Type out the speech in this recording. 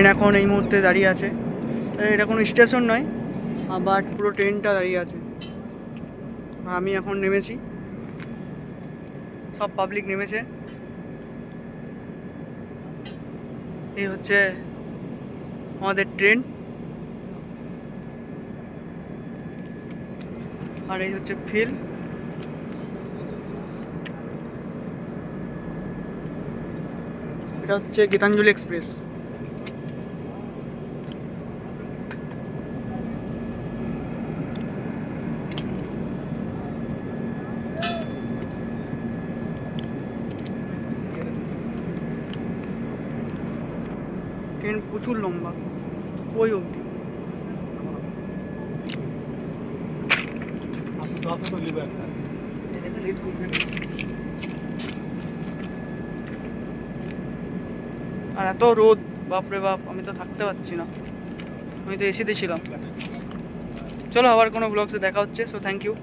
Train এখন এই মুহূর্তে দাঁড়িয়ে আছে। এটা কোনো স্টেশন নয়, বাট পুরো ট্রেনটা দাঁড়িয়ে আছে। আর আমি এখন নেমেছি, সব পাবলিক নেমেছে। এই হচ্ছে আমাদের ট্রেন, আর এই হচ্ছে ফিল। এটা হচ্ছে গীতাঞ্জলি এক্সপ্রেস। ট্রেন প্রচুর লম্বা, ওই অবধি। আর এত রোদ, বাপরে বাপ, আমি তো থাকতে পারছি না, আমি তো এসিতে ছিলাম। চলো আবার কোনো ব্লগসে দেখা হচ্ছে। So thank you.